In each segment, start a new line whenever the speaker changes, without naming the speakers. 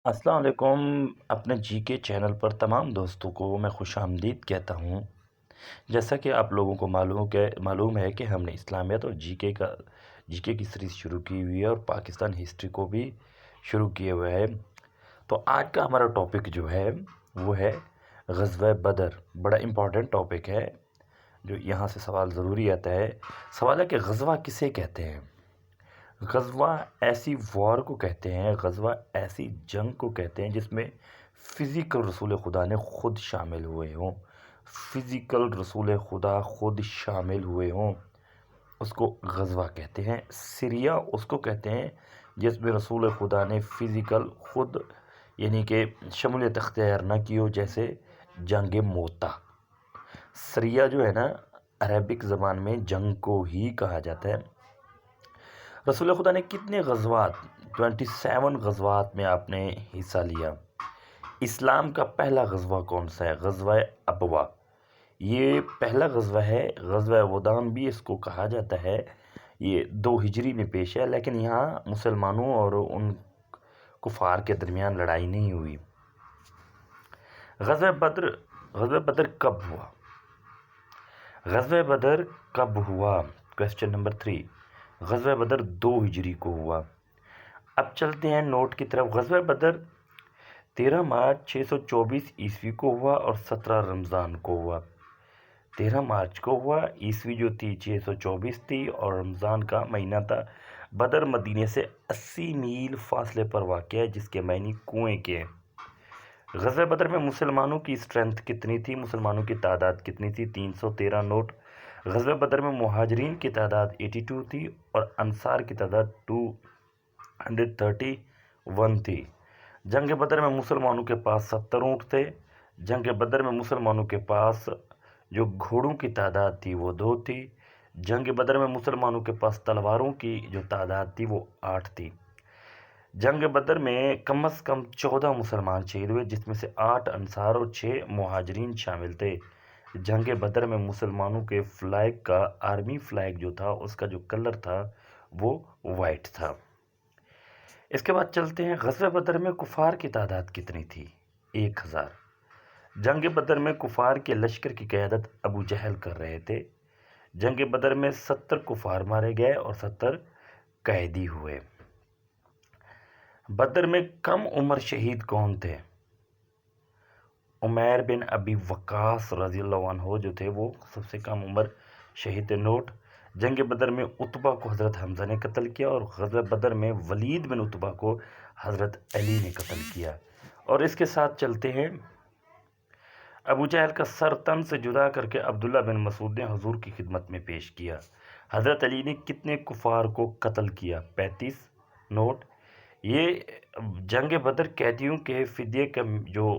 السلام علیکم۔ اپنے جی کے چینل پر تمام دوستوں کو میں خوش آمدید کہتا ہوں۔ جیسا کہ آپ لوگوں کو معلوم ہے کہ ہم نے اسلامیات اور جی کے کی سیریز شروع کی ہوئی ہے اور پاکستان ہسٹری کو بھی شروع کیے ہوئے ہے۔ تو آج کا ہمارا ٹاپک جو ہے وہ ہے غزوہ بدر۔ بڑا امپورٹنٹ ٹاپک ہے جو یہاں سے سوال ضروری آتا ہے۔ سوال ہے کہ غزوہ کسے کہتے ہیں؟ غزوہ ایسی وار کو کہتے ہیں، غزوہ ایسی جنگ کو کہتے ہیں جس میں فزیکل رسول خدا نے خود شامل ہوئے ہوں، فزیکل رسول خدا خود شامل ہوئے ہوں، اس کو غزوہ کہتے ہیں۔ سریہ اس کو کہتے ہیں جس میں رسول خدا نے فزیکل خود یعنی کہ شمولیت اختیار نہ کی ہو، جیسے جنگ موتا۔ سریہ جو ہے نا، عربک زبان میں جنگ کو ہی کہا جاتا ہے۔ رسول خدا نے کتنے غزوات 27 غزوات میں آپ نے حصہ لیا۔ اسلام کا پہلا غزوہ کون سا ہے؟ غزوہ ابوا۔ یہ پہلا غزوہ ہے، غزوہ ودان بھی اس کو کہا جاتا ہے۔ یہ 2 ہجری میں پیش ہے، لیکن یہاں مسلمانوں اور ان کفار کے درمیان لڑائی نہیں ہوئی۔ غزوہ بدر کب ہوا؟ غزوہ بدر کب ہوا؟ Question number 3۔ غزوہ بدر 2 ہجری کو ہوا۔ اب چلتے ہیں نوٹ کی طرف۔ غزوہ بدر 13 مارچ 624 عیسوی کو ہوا اور 17 رمضان کو ہوا۔ 13 مارچ کو ہوا، عیسوی جو تھی 624 تھی اور رمضان کا مہینہ تھا۔ بدر مدینے سے 80 میل فاصلے پر واقع ہے، جس کے معنی کنویں کے ہیں۔ غزوہ بدر میں مسلمانوں کی اسٹرینتھ کتنی تھی؟ مسلمانوں کی تعداد کتنی تھی؟ 313 نوٹ۔ غزوہ بدر میں مہاجرین کی تعداد 82 تھی اور انصار کی تعداد 231 تھی۔ جنگ بدر میں مسلمانوں کے پاس 70 اونٹ تھے۔ جنگ بدر میں مسلمانوں کے پاس جو گھوڑوں کی تعداد تھی وہ 2 تھی۔ جنگ بدر میں مسلمانوں کے پاس تلواروں کی جو تعداد تھی وہ 8 تھی۔ جنگ بدر میں کم از کم 14 مسلمان شہید ہوئے، جس میں سے 8 انصار اور 6 مہاجرین شامل تھے۔ جنگ بدر میں مسلمانوں کے فلیگ کا، آرمی فلیگ جو تھا، اس کا جو کلر تھا وہ وائٹ تھا۔ اس کے بعد چلتے ہیں، غزوہ بدر میں کفار کی تعداد کتنی تھی؟ 1000۔ جنگ بدر میں کفار کے لشکر کی قیادت ابو جہل کر رہے تھے۔ جنگ بدر میں 70 کفار مارے گئے اور 70 قیدی ہوئے۔ بدر میں کم عمر شہید کون تھے؟ عمیر بن ابی وقاص رضی اللہ عنہ جو تھے وہ سب سے کم عمر شہید تھے۔ نوٹ: جنگ بدر میں عتبہ کو حضرت حمزہ نے قتل کیا اور غزوہ بدر میں ولید بن عتبہ کو حضرت علی نے قتل کیا۔ اور اس کے ساتھ چلتے ہیں، ابو جہل کا سر تن سے جدا کر کے عبداللہ بن مسعود نے حضور کی خدمت میں پیش کیا۔ حضرت علی نے کتنے کفار کو قتل کیا؟ 35۔ نوٹ: یہ جنگ بدر قیدیوں کے فدیے کا جو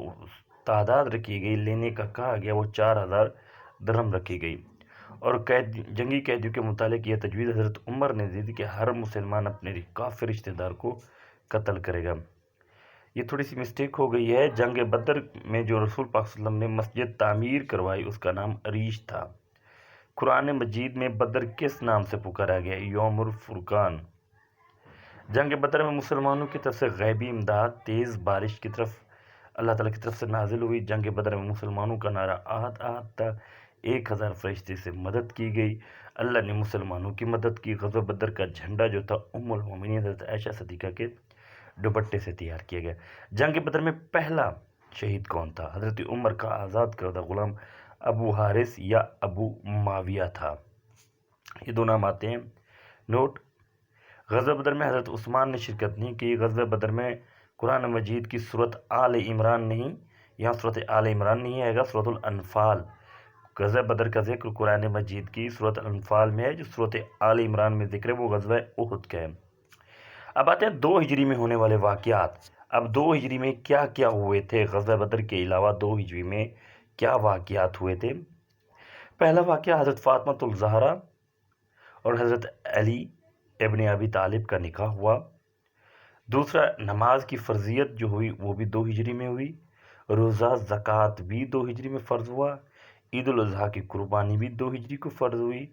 تعداد رکھی گئی، لینے کا کہا گیا، وہ 4000 درہم رکھی گئی۔ اور جنگی قیدیوں کے متعلق یہ تجویز حضرت عمر نے دی تھی کہ ہر مسلمان اپنے کافر رشتہ دار کو قتل کرے گا۔ یہ تھوڑی سی مسٹیک ہو گئی ہے۔ جنگ بدر میں جو رسول پاک صلی اللہ علیہ وسلم نے مسجد تعمیر کروائی، اس کا نام عریش تھا۔ قرآن مجید میں بدر کس نام سے پکارا گیا؟ یوم الفرقان۔ جنگ بدر میں مسلمانوں کی طرف سے غیبی امداد تیز بارش کی طرف اللہ تعالیٰ کی طرف سے نازل ہوئی۔ جنگ بدر میں مسلمانوں کا نعرہ احد احد تھا۔ 1000 فرشتے سے مدد کی گئی۔ اللہ نے مسلمانوں کی مدد کی۔ غزوہ بدر کا جھنڈا جو تھا ام المومنین حضرت عائشہ صدیقہ کے دوپٹے سے تیار کیا گیا۔ جنگ بدر میں پہلا شہید کون تھا؟ حضرت عمر کا آزاد کردہ غلام ابو حارث یا ابو معاویہ تھا۔ یہ 2 نام آتے ہیں۔ نوٹ: غزوہ بدر میں حضرت عثمان نے شرکت نہیں کی۔ غزوہ بدر میں قرآن مجید کی سورۃ آل عمران نہیں، یہاں سورۃ آل عمران نہیں ہے گا، سورۃ الانفال۔ غزوہ بدر کا ذکر قرآن مجید کی سورۃ الانفال میں ہے، جو سورۃ آل عمران میں ذکر ہے وہ غزوہ احد کا ہے۔ اب آتے ہیں 2 ہجری میں ہونے والے واقعات۔ اب 2 ہجری میں کیا کیا ہوئے تھے؟ غزوہ بدر کے علاوہ 2 ہجری میں کیا واقعات ہوئے تھے؟ پہلا واقعہ حضرت فاطمہ الزہرا اور حضرت علی ابن ابی طالب کا نکاح ہوا۔ دوسرا، نماز کی فرضیت جو ہوئی وہ بھی 2 ہجری میں ہوئی۔ روزہ زکوٰۃ بھی 2 ہجری میں فرض ہوا۔ عید الاضحیٰ کی قربانی بھی 2 ہجری کو فرض ہوئی۔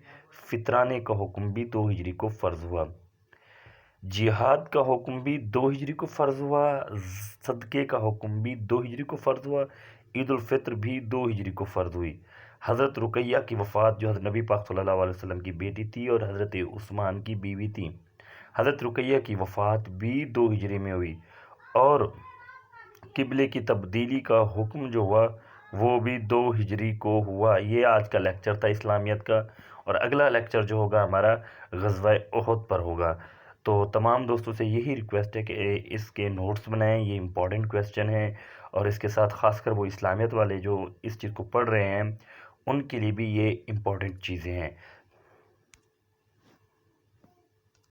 فطرانے کا حکم بھی 2 ہجری کو فرض ہوا۔ جہاد کا حکم بھی 2 ہجری کو فرض ہوا، صدقے کا حکم بھی 2 ہجری کو فرض ہوا، عید الفطر بھی 2 ہجری کو فرض ہوئی۔ حضرت رقیہ کی وفات جو حضرت نبی پاک صلی اللہ علیہ وسلم کی بیٹی تھی اور حضرت عثمان کی بیوی تھی، حضرت رقیہ کی وفات بھی 2 ہجری میں ہوئی، اور قبلے کی تبدیلی کا حکم جو ہوا وہ بھی 2 ہجری کو ہوا۔ یہ آج کا لیکچر تھا اسلامیت کا، اور اگلا لیکچر جو ہوگا ہمارا غزوہ احد پر ہوگا۔ تو تمام دوستوں سے یہی ریکویسٹ ہے کہ اس کے نوٹس بنائیں، یہ امپورٹنٹ کویسچن ہیں، اور اس کے ساتھ خاص کر وہ اسلامیت والے جو اس چیز کو پڑھ رہے ہیں ان کے لیے بھی یہ امپورٹنٹ چیزیں ہیں۔